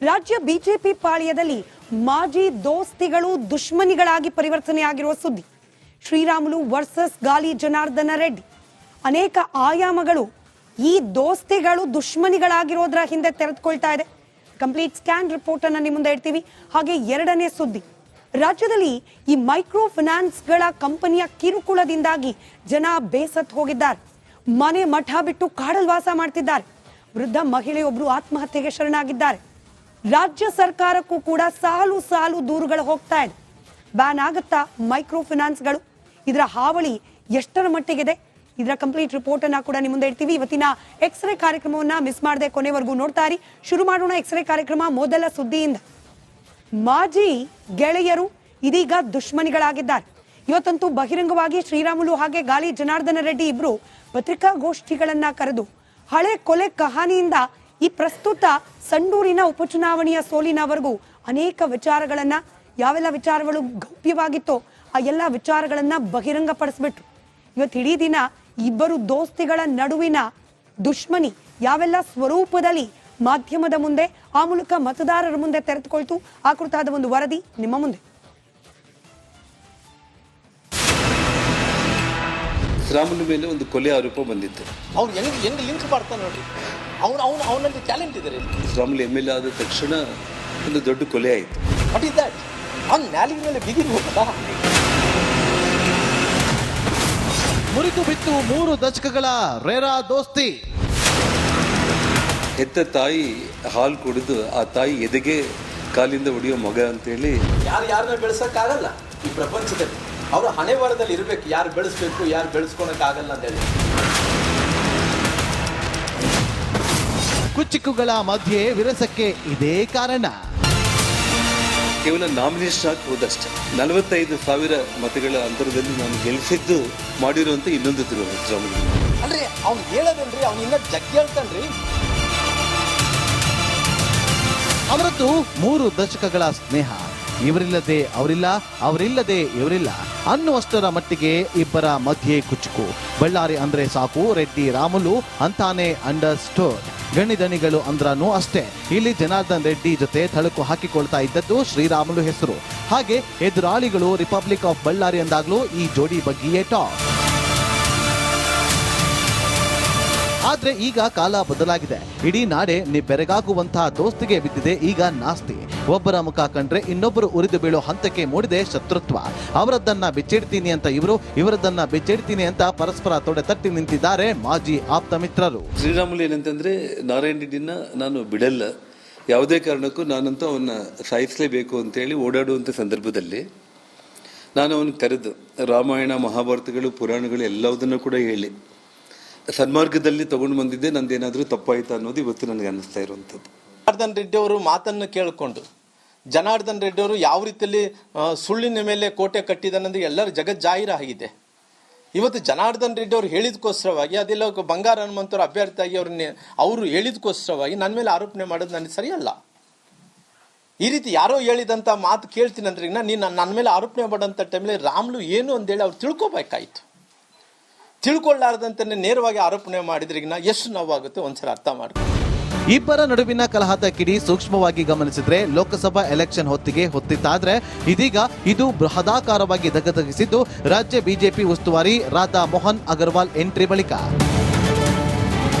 ರಾಜ್ಯ ಬಿಜೆಪಿ ಪಾಳ್ಯದಲ್ಲಿ ಮಾಜಿ ದೋಸ್ತಿಗಳು ದುಶ್ಮನಿಗಳಾಗಿ ಪರಿವರ್ತನೆಯಾಗಿರುವ ಸುದ್ದಿ. ಶ್ರೀರಾಮುಲು ವರ್ಸಸ್ ಗಾಲಿ ಜನಾರ್ದನ ರೆಡ್ಡಿ. ಅನೇಕ ಆಯಾಮಗಳು ಈ ದೋಸ್ತಿಗಳು ದುಶ್ಮನಿಗಳಾಗಿರೋದ್ರ ಹಿಂದೆ ತೆರೆದುಕೊಳ್ತಾ ಇದೆ. ಕಂಪ್ಲೀಟ್ ಸ್ಕ್ಯಾನ್ ರಿಪೋರ್ಟ್ ಅನ್ನು ನಿಮ್ಮ ಮುಂದೆ ಇಡ್ತೀವಿ. ಹಾಗೆ ಎರಡನೇ ಸುದ್ದಿ, ರಾಜ್ಯದಲ್ಲಿ ಈ ಮೈಕ್ರೋ ಫೈನಾನ್ಸ್ಗಳ ಕಂಪನಿಯ ಕಿರುಕುಳದಿಂದಾಗಿ ಜನ ಬೇಸತ್ತು ಹೋಗಿದ್ದಾರೆ. ಮನೆ ಮಠ ಬಿಟ್ಟು ಕಾಡಲ್ ವಾಸ ಮಾಡ್ತಿದ್ದಾರೆ. ವೃದ್ಧ ಮಹಿಳೆಯೊಬ್ಬರು ಆತ್ಮಹತ್ಯೆಗೆ ಶರಣಾಗಿದ್ದಾರೆ. ರಾಜ್ಯ ಸರ್ಕಾರಕ್ಕೂ ಕೂಡ ಸಾಲು ಸಾಲು ದೂರುಗಳು ಹೋಗ್ತಾ ಇದೆ. ಬ್ಯಾನ್ ಆಗುತ್ತಾ ಮೈಕ್ರೋ ಫೈನಾನ್ಸ್ಗಳು? ಇದರ ಹಾವಳಿ ಎಷ್ಟರ ಮಟ್ಟಿಗಿದೆ? ಇದರ ಕಂಪ್ಲೀಟ್ ರಿಪೋರ್ಟ್ ಅನ್ನ ಕೂಡ ನಿಮ್ಮ ಮುಂದೆ ಇಡ್ತೀವಿ. ಇವತ್ತಿನ ಎಕ್ಸ್ರೇ ಕಾರ್ಯಕ್ರಮವನ್ನ ಮಿಸ್ ಮಾಡದೆ ಕೊನೆವರೆಗೂ ನೋಡ್ತಾ ಇರಿ. ಶುರು ಮಾಡೋಣ ಎಕ್ಸ್ರೇ ಕಾರ್ಯಕ್ರಮ ಮೊದಲ ಸುದ್ದಿಯಿಂದ. ಮಾಜಿ ಗೆಳೆಯರು ಇದೀಗ ದುಶ್ಮನಿಗಳಾಗಿದ್ದಾರೆ. ಇವತ್ತಂತೂ ಬಹಿರಂಗವಾಗಿ ಶ್ರೀರಾಮುಲು ಹಾಗೆ ಗಾಲಿ ಜನಾರ್ದನ ರೆಡ್ಡಿ ಇಬ್ರು ಪತ್ರಿಕಾಗೋಷ್ಠಿಗಳನ್ನ ಕರೆದು ಹಳೆ ಕೊಲೆ ಕಹಾನಿಯಿಂದ ಈ ಪ್ರಸ್ತುತ ಸಂಡೂರಿನ ಉಪಚುನಾವಣೆಯ ಸೋಲಿನವರೆಗೂ ಅನೇಕ ವಿಚಾರಗಳನ್ನ, ಯಾವೆಲ್ಲ ವಿಚಾರಗಳು ಗೌಪ್ಯವಾಗಿತ್ತೋ ಆ ಎಲ್ಲ ವಿಚಾರಗಳನ್ನ ಬಹಿರಂಗಪಡಿಸ್ಬಿಟ್ರು. ಇವತ್ತು ಇಡೀ ದಿನ ಇಬ್ಬರು ದೋಸ್ತಿಗಳ ನಡುವಿನ ದುಶ್ಮನಿ ಯಾವೆಲ್ಲ ಸ್ವರೂಪದಲ್ಲಿ ಮಾಧ್ಯಮದ ಮುಂದೆ, ಆ ಮೂಲಕ ಮತದಾರರ ಮುಂದೆ ತೆರೆದುಕೊಳ್ತು, ಆ ಕುರಿತಾದ ಒಂದು ವರದಿ ನಿಮ್ಮ ಮುಂದೆ. ಶ್ರೀರಾಮುಲು ಮೇಲೆ ಒಂದು ಕೊಲೆ ಆರೋಪ ಬಂದಿತ್ತು. ಅವ್ರು ಹೆಂಗ್ ಲಿಂಕ್ ಮಾಡ್ತಾನೆ ನೋಡಿ. ಅವನಲ್ಲಿ ಟ್ಯಾಲೆಂಟ್ ಇದೆ. ಶ್ರೀರಾಮುಲು MLA ಆದ ತಕ್ಷಣ ಒಂದು ದೊಡ್ಡ ಕೊಲೆ ಆಯಿತು. What is that? ಅವ್ನು ನ್ಯಾಲಿಗೆ ಮೇಲೆ ಬಿಗಿರು ಹೋಗಲ್ಲ. ಮುರಿದು ಬಿತ್ತು 3 ದಶಕಗಳ ರೇರಾ ದೋಸ್ತಿ. ಹೆತ್ತ ತಾಯಿ ಹಾಲು ಕುಡಿದು ಆ ತಾಯಿ ಎದೆಗೆ ಕಾಲಿಂದ ಹೊಡೆಯೋ ಮಗ ಅಂತೇಳಿ ಯಾರನ್ನ ಬೆಳೆಸಕ್ಕಾಗಲ್ಲ ಈ ಪ್ರಪಂಚದಲ್ಲಿ. ಅವರು ಹಣೆ ಬರದಲ್ಲಿ ಇರಬೇಕು, ಯಾರು ಬೆಳೆಸ್ಬೇಕು, ಯಾರು ಬೆಳೆಸ್ಕೊಳಕ್ಕಾಗಲ್ಲ ಅಂತ ಹೇಳಿ. ಕುಚಿಕ್ಕುಗಳ ಮಧ್ಯೆ ವಿರಸಕ್ಕೆ ಇದೇ ಕಾರಣ. ಕೇವಲ ನಾಮಿನೇಷನ್ ಹಾಕಿ ಹೋದಷ್ಟೇ 45,000 ಮತಗಳ ಅಂತರದಲ್ಲಿ ನಾನು ಗೆಲ್ಲಿಸಿದ್ದು ಮಾಡಿರುವಂತ ಇನ್ನೊಂದು ಶ್ರೀರಾಮುಲು. ಅಲ್ರಿ ಅವ್ನು ಹೇಳೋದನ್ರಿ, ಅವ್ನು ಇನ್ನ ಜಗ್ಗಿ ಹೇಳ್ತಾನ್ರಿ. ಅವರದ್ದು 3 ದಶಕಗಳ ಸ್ನೇಹ. ಇವರಿಲ್ಲದೆ ಅವರಿಲ್ಲ, ಅವರಿಲ್ಲದೆ ಇವರಿಲ್ಲ ಅನ್ನುವಷ್ಟರ ಮಟ್ಟಿಗೆ ಇಬ್ಬರ ಮಧ್ಯೆ ಕುಚುಕು. ಬಳ್ಳಾರಿ ಅಂದ್ರೆ ಸಾಕು ರೆಡ್ಡಿ ರಾಮುಲು ಅಂತಾನೆ ಅಂಡರ್ಸ್ಟುಡ್. ಗಣಿದಣಿಗಳು ಅಂದ್ರೂ ಅಷ್ಟೇ. ಇಲ್ಲಿ ಜನಾರ್ದನ್ ರೆಡ್ಡಿ ಜೊತೆ ಥಳಕು ಹಾಕಿಕೊಳ್ತಾ ಇದ್ದದ್ದು ಶ್ರೀರಾಮುಲು ಹೆಸರು. ಹಾಗೆ ಎದುರಾಳಿಗಳು ರಿಪಬ್ಲಿಕ್ ಆಫ್ ಬಳ್ಳಾರಿ ಅಂದಾಗ್ಲೂ ಈ ಜೋಡಿ ಬಗ್ಗೆಯೇ ಟಾಕ್. ಆದ್ರೆ ಈಗ ಕಾಲ ಬದಲಾಗಿದೆ. ಇಡೀ ನಾಡೆ ಬೆರಗಾಗುವಂತಹ ದೋಸ್ತಿಗೆ ಬಿದ್ದಿದೆ ಈಗ ನಾಸ್ತಿ. ಒಬ್ಬರ ಮುಖ ಕಂಡ್ರೆ ಇನ್ನೊಬ್ಬರು ಉರಿದು ಬೀಳೋ ಹಂತಕ್ಕೆ ಮೂಡಿದೆ ಶತ್ರುತ್ವ. ಅವರದ್ದನ್ನ ಬೆಚ್ಚಿಡ್ತೀನಿ ಅಂತ ಇವರು, ಇವರದ್ದನ್ನ ಬೆಚ್ಚಿಡ್ತೀನಿ ಅಂತ ಪರಸ್ಪರ ತೊಡೆ ತಟ್ಟಿ ನಿಂತಿದ್ದಾರೆ ಮಾಜಿ ಆಪ್ತ ಮಿತ್ರರು. ಶ್ರೀರಾಮುಲು ಏನಂತಂದ್ರೆ, ನಾರಾಯಣ ರೆಡ್ಡಿನ ನಾನು ಬಿಡಲ್ಲ, ಯಾವುದೇ ಕಾರಣಕ್ಕೂ ನಾನಂತೂ ಅವನ್ನ ಸಾಯಿಸಲೇಬೇಕು ಅಂತೇಳಿ ಓಡಾಡುವಂಥ ಸಂದರ್ಭದಲ್ಲಿ ನಾನು ಅವನು ಕರೆದು ರಾಮಾಯಣ ಮಹಾಭಾರತಗಳು ಪುರಾಣಗಳು ಎಲ್ಲದನ್ನು ಕೂಡ ಹೇಳಿ ಸನ್ಮಾರ್ಗದಲ್ಲಿ ತಗೊಂಡು ಬಂದಿದ್ದೆ. ನಂದೇನಾದ್ರೂ ತಪ್ಪಾಯ್ತಾ ಅನ್ನೋದು ಇವತ್ತು ನನಗೆ ಅನ್ನಿಸ್ತಾ ಇರುವಂಥದ್ದು. ಜನಾರ್ದನ್ ರೆಡ್ಡಿ ಅವರು ಮಾತನ್ನು ಕೇಳಿಕೊಂಡು ಜನಾರ್ದನ್ ರೆಡ್ಡಿ ಅವರು ಯಾವ ರೀತಿಯಲ್ಲಿ ಸುಳ್ಳಿನ ಮೇಲೆ ಕೋಟೆ ಕಟ್ಟಿದಾನಂದ್ರೆ ಎಲ್ಲರ ಜಗತ್ ಜಾಹೀರ ಆಗಿದೆ. ಇವತ್ತು ಜನಾರ್ದನ್ ರೆಡ್ಡಿ ಅವರು ಹೇಳಿದಕ್ಕೋಸ್ಕರವಾಗಿ, ಅದೆಲ್ಲ ಬಂಗಾರ ಹನುಮಂತರು ಅಭ್ಯರ್ಥಿಯಾಗಿ ಅವರು ಹೇಳಿದಕ್ಕೋಸ್ಕರವಾಗಿ ನನ್ನ ಮೇಲೆ ಆರೋಪಣೆ ಮಾಡೋದು ನನಗೆ ಸರಿಯಲ್ಲ. ಈ ರೀತಿ ಯಾರೋ ಹೇಳಿದಂಥ ಮಾತು ಕೇಳ್ತೀನಿ ಅಂದ್ರೆ ನೀನು ನನ್ನ ಮೇಲೆ ಆರೋಪಣೆ ಮಾಡೋಂಥ ಟೈಮಲ್ಲಿ ರಾಮುಲು ಏನು ಅಂತೇಳಿ ಅವ್ರು ತಿಳ್ಕೊಬೇಕಾಯ್ತು. ತಿಳ್ಕೊಳ್ಳಾರ್ದಂತೆ ನೇರವಾಗಿ ಆರೋಪಣೆ ಮಾಡಿದ್ರೆ ಎಷ್ಟು ನೋವಾಗುತ್ತೆ ಒಂದ್ಸಲ ಅರ್ಥ ಮಾಡ್ಕೊಂಡು. ಇಬ್ಬರ ನಡುವಿನ ಕಲಹದ ಕಿಡಿ ಸೂಕ್ಷ್ಮವಾಗಿ ಗಮನಿಸಿದ್ರೆ ಲೋಕಸಭಾ ಎಲೆಕ್ಷನ್ ಹೊತ್ತಿಗೆ ಹೊತ್ತಿತ್ತಾದ್ರೆ ಇದೀಗ ಇದು ಬೃಹದಾಕಾರವಾಗಿ ಧಗಧಗಿಸಿದ್ದು ರಾಜ್ಯ ಬಿಜೆಪಿ ಉಸ್ತುವಾರಿ ರಾಧಾ ಮೋಹನ್ ಅಗರ್ವಾಲ್ ಎಂಟ್ರಿ ಬಳಿಕ.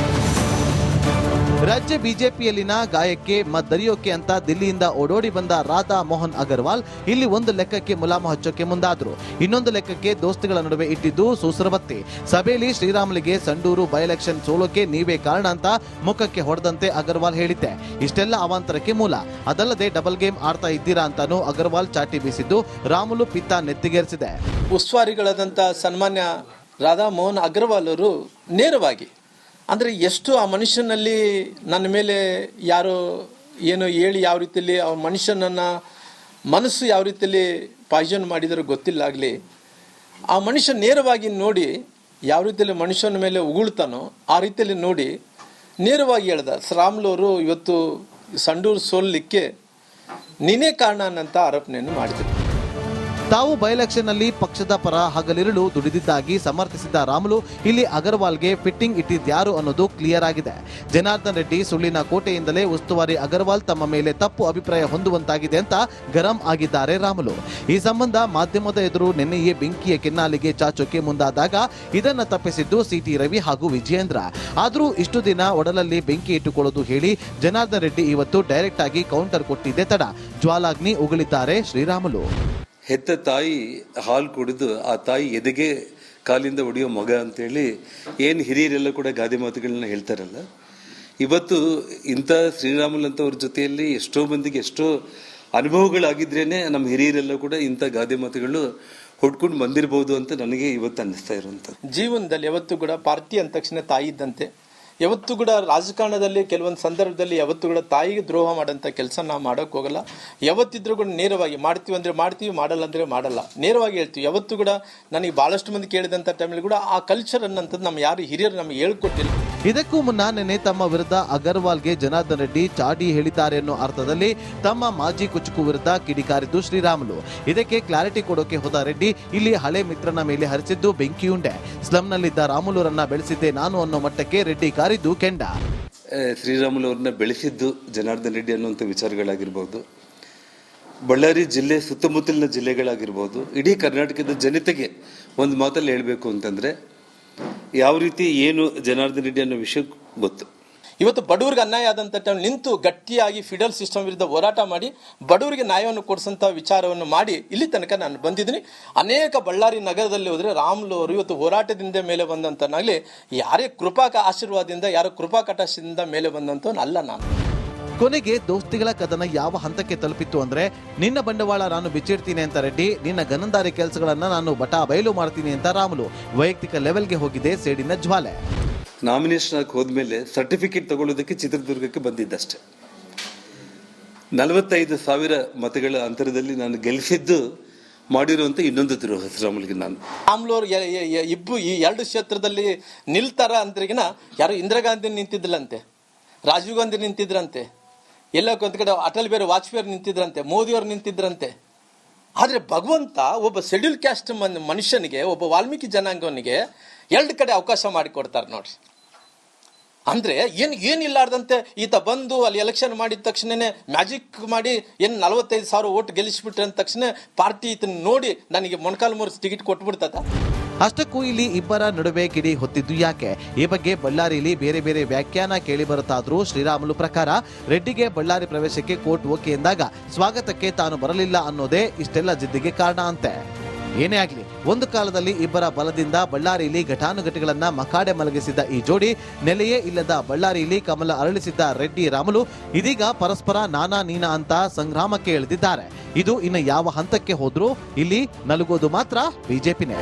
ರಾಜ್ಯ ಬಿಜೆಪಿಯಲ್ಲಿನ ಗಾಯಕ್ಕೆ ಮದ್ದರಿಯೋಕೆ ಅಂತ ದಿಲ್ಲಿಯಿಂದ ಓಡೋಡಿ ಬಂದ ರಾಧಾ ಮೋಹನ್ ಅಗರ್ವಾಲ್ ಇಲ್ಲಿ ಒಂದು ಲೆಕ್ಕಕ್ಕೆ ಮುಲಾಮು ಹಚ್ಚೋಕೆ ಮುಂದಾದ್ರು. ಇನ್ನೊಂದು ಲೆಕ್ಕಕ್ಕೆ ದೋಸ್ತಿಗಳ ನಡುವೆ ಇಟ್ಟಿದ್ದು ಸೂಸರಬತ್ತಿ. ಸಭೆಯಲ್ಲಿ ಶ್ರೀರಾಮುಲಿಗೆ ಸಂಡೂರು ಬೈ ಎಲೆಕ್ಷನ್ ಸೋಲೋಕೆ ನೀವೇ ಕಾರಣ ಅಂತ ಮುಖಕ್ಕೆ ಹೊಡೆದಂತೆ ಅಗರ್ವಾಲ್ ಹೇಳಿದ್ದೆ ಇಷ್ಟೆಲ್ಲ ಅವಾಂತರಕ್ಕೆ ಮೂಲ. ಅದಲ್ಲದೆ ಡಬಲ್ ಗೇಮ್ ಆಡ್ತಾ ಇದ್ದೀರಾ ಅಂತಾನೂ ಅಗರ್ವಾಲ್ ಚಾಟಿ ಬೀಸಿದ್ದು ರಾಮುಲು ಪಿತ್ತ ನೆತ್ತಿಗೇರಿಸಿದೆ. ಉಸ್ತುವಾರಿಗಳಾದಂಥ ಸನ್ಮಾನ್ಯ ರಾಧಾ ಮೋಹನ್ ಅಗರ್ವಾಲ್ ಅವರು ನೇರವಾಗಿ ಅಂದರೆ ಎಷ್ಟು ಆ ಮನುಷ್ಯನಲ್ಲಿ ನನ್ನ ಮೇಲೆ ಯಾರೋ ಏನೋ ಹೇಳಿ ಯಾವ ರೀತಿಯಲ್ಲಿ ಆ ಮನುಷ್ಯನನ್ನು ಮನಸ್ಸು ಯಾವ ರೀತಿಯಲ್ಲಿ ಪಾಯ್ಸನ್ ಮಾಡಿದರೂ ಗೊತ್ತಿಲ್ಲಾಗಲಿ, ಆ ಮನುಷ್ಯ ನೇರವಾಗಿ ನೋಡಿ ಯಾವ ರೀತಿಯಲ್ಲಿ ಮನುಷ್ಯನ ಮೇಲೆ ಉಗುಳ್ತಾನೋ ಆ ರೀತಿಯಲ್ಲಿ ನೋಡಿ ನೇರವಾಗಿ ಹೇಳ್ದ, ಶ್ರೀರಾಮುಲು ಅವರು ಇವತ್ತು ಸಂಡೂರು ಸೋಲಲಿಕ್ಕೆ ನೀನೇ ಕಾರಣ ಅನ್ನಂಥ ಆರೋಪಣೆಯನ್ನು ಮಾಡಿದರು. ತಾವು ಬೈ ಎಲೆಕ್ಷನ್ ನಲ್ಲಿ ಪಕ್ಷದ ಪರ ಹಗಲಿರುಳು ದುಡಿದಿದ್ದಾಗಿ ಸಮರ್ಥಿಸಿದ ರಾಮುಲು ಇಲ್ಲಿ ಅಗರ್ವಾಲ್ಗೆ ಫಿಟ್ಟಿಂಗ್ ಇಟ್ಟಿದ್ಯಾರು ಅನ್ನೋದು ಕ್ಲಿಯರ್ ಆಗಿದೆ. ಜನಾರ್ದನ್ ರೆಡ್ಡಿ ಸುಳ್ಳಿನ ಕೋಟೆಯಿಂದಲೇ ಉಸ್ತುವಾರಿ ಅಗರ್ವಾಲ್ ತಮ್ಮ ಮೇಲೆ ತಪ್ಪು ಅಭಿಪ್ರಾಯ ಹೊಂದುವಂತಾಗಿದೆ ಅಂತ ಗರಂ ಆಗಿದ್ದಾರೆ ರಾಮುಲು. ಈ ಸಂಬಂಧ ಮಾಧ್ಯಮದ ಎದುರು ನಿನ್ನೆಯೇ ಬೆಂಕಿಯ ಕೆನ್ನಾಲಿಗೆ ಚಾಚೋಕೆ ಮುಂದಾದಾಗ ಇದನ್ನ ತಪ್ಪಿಸಿದ್ದು ಸಿಟಿ ರವಿ ಹಾಗೂ ವಿಜಯೇಂದ್ರ. ಆದರೂ ಇಷ್ಟು ದಿನ ಒಡಲಲ್ಲಿ ಬೆಂಕಿ ಇಟ್ಟುಕೊಳ್ಳೋದು ಹೇಳಿ ಜನಾರ್ದನ್ ರೆಡ್ಡಿ ಇವತ್ತು ಡೈರೆಕ್ಟ್ ಆಗಿ ಕೌಂಟರ್ ಕೊಟ್ಟಿದ್ದೇ ತಡ. ಜ್ವಾಲಾಗ್ನಿ ಉಗುಳಿದ್ದಾರೆ ಶ್ರೀರಾಮುಲು. ಹೆತ್ತ ತಾಯಿ ಹಾಲು ಕುಡಿದು ಆ ತಾಯಿ ಎದೆಗೆ ಕಾಲಿಂದ ಹೊಡೆಯೋ ಮಗ ಅಂತೇಳಿ ಏನು ಹಿರಿಯರೆಲ್ಲ ಕೂಡ ಗಾದೆ ಮಾತುಗಳನ್ನ ಹೇಳ್ತಾರಲ್ಲ, ಇವತ್ತು ಇಂಥ ಶ್ರೀರಾಮುಲು ಅಂತವ್ರ ಜೊತೆಯಲ್ಲಿ ಎಷ್ಟೋ ಮಂದಿಗೆ ಎಷ್ಟೋ ಅನುಭವಗಳಾಗಿದ್ರೇನೆ ನಮ್ಮ ಹಿರಿಯರೆಲ್ಲ ಕೂಡ ಇಂಥ ಗಾದೆ ಮಾತುಗಳು ಹೊಡ್ಕೊಂಡು ಬಂದಿರಬಹುದು ಅಂತ ನನಗೆ ಇವತ್ತು ಅನ್ನಿಸ್ತಾ ಇರುವಂಥದ್ದು. ಜೀವನದಲ್ಲಿ ಯಾವತ್ತೂ ಕೂಡ ಪಾರ್ಟಿ ಅಂದ ತಕ್ಷಣ ತಾಯಿ ಇದ್ದಂತೆ. ಯಾವತ್ತೂ ಕೂಡ ರಾಜಕಾರಣದಲ್ಲಿ ಕೆಲವೊಂದು ಸಂದರ್ಭದಲ್ಲಿ ಯಾವತ್ತೂ ಕೂಡ ತಾಯಿಗೆ ದ್ರೋಹ ಮಾಡೋಂಥ ಕೆಲಸ ನಾವು ಮಾಡೋಕೆ ಹೋಗಲ್ಲ. ಯಾವತ್ತಿದ್ರೂ ಕೂಡ ನೇರವಾಗಿ ಮಾಡ್ತೀವಿ ಅಂದರೆ ಮಾಡ್ತೀವಿ, ಮಾಡಲ್ಲ ಅಂದರೆ ಮಾಡಲ್ಲ, ನೇರವಾಗಿ ಹೇಳ್ತೀವಿ. ಯಾವತ್ತೂ ಕೂಡ ನನಗೆ ಭಾಳಷ್ಟು ಮಂದಿ ಕೇಳಿದಂಥ ಟೈಮಲ್ಲಿ ಕೂಡ ಆ ಕಲ್ಚರ್ ಅನ್ನೋಂಥದ್ದು ನಮ್ಮ ಯಾರು ಹಿರಿಯರು ನಮಗೆ ಹೇಳ್ಕೊಟ್ಟಿಲ್ಲ. ಇದಕ್ಕೂ ಮುನ್ನ ನಿನ್ನೆ ತಮ್ಮ ವಿರುದ್ಧ ಅಗರ್ವಾಲ್ಗೆ ಜನಾರ್ದನ್ ರೆಡ್ಡಿ ಚಾಡಿ ಹೇಳಿದ್ದಾರೆ ಅನ್ನೋ ಅರ್ಥದಲ್ಲಿ ತಮ್ಮ ಮಾಜಿ ಕುಚುಕು ವಿರುದ್ಧ ಕಿಡಿಕಾರಿದ್ದು ಶ್ರೀರಾಮುಲು. ಇದಕ್ಕೆ ಕ್ಲಾರಿಟಿ ಕೊಡೋಕೆ ಹೋದ ರೆಡ್ಡಿ ಇಲ್ಲಿ ಹಳೆ ಮಿತ್ರನ ಮೇಲೆ ಹರಿಸಿದ್ದು ಬೆಂಕಿಯುಂಡೆ. ಸ್ಲಂನಲ್ಲಿದ್ದ ರಾಮುಲುರನ್ನ ಬೆಳೆಸಿದ್ದೆ ನಾನು ಅನ್ನೋ ಮಟ್ಟಕ್ಕೆ ರೆಡ್ಡಿ ಕಾರಿದ್ದು ಕೆಂಡ. ಶ್ರೀರಾಮುಲು ಅವ್ರನ್ನ ಬೆಳೆಸಿದ್ದು ಜನಾರ್ದನ್ ರೆಡ್ಡಿ ಅನ್ನುವಂಥ ವಿಚಾರಗಳಾಗಿರ್ಬೋದು, ಬಳ್ಳಾರಿ ಜಿಲ್ಲೆ ಸುತ್ತಮುತ್ತಲಿನ ಜಿಲ್ಲೆಗಳಾಗಿರ್ಬೋದು, ಇಡೀ ಕರ್ನಾಟಕದ ಜನತೆಗೆ ಒಂದು ಮಾತಲ್ಲಿ ಹೇಳಬೇಕು ಅಂತಂದ್ರೆ ಯಾವ ರೀತಿ ಏನು ಜನಾರ್ದನ್ ರೆಡ್ಡಿ ಅನ್ನೋ ವಿಷಯ ಗೊತ್ತು. ಇವತ್ತು ಬಡವರಿಗೆ ಅನ್ಯಾಯ ಆದಂಥ ಟೈಮ್ ನಿಂತು ಗಟ್ಟಿಯಾಗಿ ಫಿಡಲ್ ಸಿಸ್ಟಮ್ ವಿರುದ್ಧ ಹೋರಾಟ ಮಾಡಿ ಬಡವರಿಗೆ ನ್ಯಾಯವನ್ನು ಕೊಡಿಸಂಥ ವಿಚಾರವನ್ನು ಮಾಡಿ ಇಲ್ಲಿ ತನಕ ನಾನು ಬಂದಿದ್ದೀನಿ. ಅನೇಕ ಬಳ್ಳಾರಿ ನಗರದಲ್ಲಿ ಹೋದರೆ ರಾಮುಲು ಅವರು ಇವತ್ತು ಹೋರಾಟದಿಂದ ಮೇಲೆ ಬಂದಂತನಾಗಲಿ, ಯಾರೇ ಕೃಪಾ ಆಶೀರ್ವಾದದಿಂದ ಯಾರೋ ಕೃಪಾ ಕಟಾಕ್ಷದಿಂದ ಮೇಲೆ ಬಂದಂಥವನು ಅಲ್ಲ ನಾನು. ಕೊನೆಗೆ ದೋಸ್ತಿಗಳ ಕದನ ಯಾವ ಹಂತಕ್ಕೆ ತಲುಪಿತ್ತು ಅಂದ್ರೆ ನಿನ್ನ ಬಂಡವಾಳ ನಾನು ಬಿಚ್ಚಿಡ್ತೀನಿ ಅಂತ ರೆಡ್ಡಿ, ನಿನ್ನ ಗನಂದಾರಿ ಕೆಲಸಗಳನ್ನ ನಾನು ಬಟಾ ಬಯಲು ಮಾಡ್ತೀನಿ ಅಂತ ರಾಮುಲು. ವೈಯಕ್ತಿಕ ಲೆವೆಲ್ಗೆ ಹೋಗಿದೆ ಸೇಡಿನ ಜ್ವಾಲೆ. ನಾಮಿನೇಷನ್ ಆಗಿ ಹೋದ್ಮೇಲೆ ಸರ್ಟಿಫಿಕೇಟ್ ತಗೊಳ್ಳೋದಕ್ಕೆ ಚಿತ್ರದುರ್ಗಕ್ಕೆ ಬಂದಿದ್ದಷ್ಟೇ. 45,000 ಮತಗಳ ಅಂತರದಲ್ಲಿ ನಾನು ಗೆಲ್ಲಿಸಿದ್ದು ಮಾಡಿರುವಂತ ಇನ್ನೊಂದು ದ್ರೋಹ ಶ್ರೀರಾಮುಲುಗೆ ನಾನು. ರಾಮುಲು ಅವರು ಈ 2 ಕ್ಷೇತ್ರದಲ್ಲಿ ನಿಲ್ತಾರ ಅಂದ್ರಿಗಿನ ಯಾರು ಇಂದಿರಾ ಗಾಂಧಿ ನಿಂತಿದ್ದಿಲ್ಲಂತೆ, ರಾಜೀವ್ ಗಾಂಧಿ ನಿಂತಿದ್ರಂತೆ, ಎಲ್ಲ ಒಂದು ಕಡೆ ಅಟಲ್ ಬಿಹಾರಿ ವಾಜಪೇಯಿ ನಿಂತಿದ್ರಂತೆ, ಮೋದಿಯವರು ನಿಂತಿದ್ರಂತೆ. ಆದರೆ ಭಗವಂತ ಒಬ್ಬ ಶೆಡ್ಯೂಲ್ ಕ್ಯಾಸ್ಟ್ ಮನುಷ್ಯನಿಗೆ, ಒಬ್ಬ ವಾಲ್ಮೀಕಿ ಜನಾಂಗವನಿಗೆ 2 ಕಡೆ ಅವಕಾಶ ಮಾಡಿಕೊಡ್ತಾರೆ ನೋಡ್ರಿ. ಅಂದ್ರೆ ಏನಿಲ್ಲಾರ್ದಂತೆ ಈತ ಬಂದು ಅಲ್ಲಿ ಎಲೆಕ್ಷನ್ ಮಾಡಿದ ತಕ್ಷಣನೇ ಮ್ಯಾಜಿಕ್ ಮಾಡಿ 45,000 ಓಟ್ ಗೆಲ್ಲಿಸ್ಬಿಟ್ರೆ ಅಂದ ತಕ್ಷಣ ಪಾರ್ಟಿ ಇದನ್ನ ನೋಡಿ ನನಗೆ ಮೊಣಕಾಲು ಮುರಿಸಿ ಟಿಕೆಟ್ ಕೊಟ್ಬಿಡ್ತದ. ಅಷ್ಟಕ್ಕೂ ಇಲ್ಲಿ ಇಬ್ಬರ ನಡುವೆ ಕಿಡಿ ಹೊತ್ತಿದ್ದು ಯಾಕೆ? ಈ ಬಗ್ಗೆ ಬಳ್ಳಾರಿಯಲ್ಲಿ ಬೇರೆ ಬೇರೆ ವ್ಯಾಖ್ಯಾನ ಕೇಳಿ ಬರುತ್ತಾದ್ರೂ ಶ್ರೀರಾಮುಲು ಪ್ರಕಾರ ರೆಡ್ಡಿಗೆ ಬಳ್ಳಾರಿ ಪ್ರವೇಶಕ್ಕೆ ಕೋರ್ಟ್ ಓಕೆ ಎಂದಾಗ ಸ್ವಾಗತಕ್ಕೆ ತಾನು ಬರಲಿಲ್ಲ ಅನ್ನೋದೇ ಇಷ್ಟೆಲ್ಲ ಜಿದ್ದಿಗೆ ಕಾರಣ ಅಂತೆ. ಏನೇ ಆಗಲಿ, ಒಂದು ಕಾಲದಲ್ಲಿ ಇಬ್ಬರ ಬಲದಿಂದ ಬಳ್ಳಾರಿಯಲ್ಲಿ ಘಟಾನುಘಟಿಗಳನ್ನ ಮಕಾಡೆ ಮಲಗಿಸಿದ್ದ ಈ ಜೋಡಿ ನೆಲೆಯೇ ಇಲ್ಲದ ಬಳ್ಳಾರಿಯಲ್ಲಿ ಕಮಲ ಅರಳಿಸಿದ್ದ ರೆಡ್ಡಿ ರಾಮುಲು ಇದೀಗ ಪರಸ್ಪರ ನಾನಾ ನೀನಾ ಅಂತ ಸಂಗ್ರಾಮಕ್ಕೆ ಇಳಿದಿದ್ದಾರೆ. ಇದು ಇನ್ನು ಯಾವ ಹಂತಕ್ಕೆ ಹೋದ್ರೂ ಇಲ್ಲಿ ನಲುಗೋದು ಮಾತ್ರ ಬಿಜೆಪಿನೇ.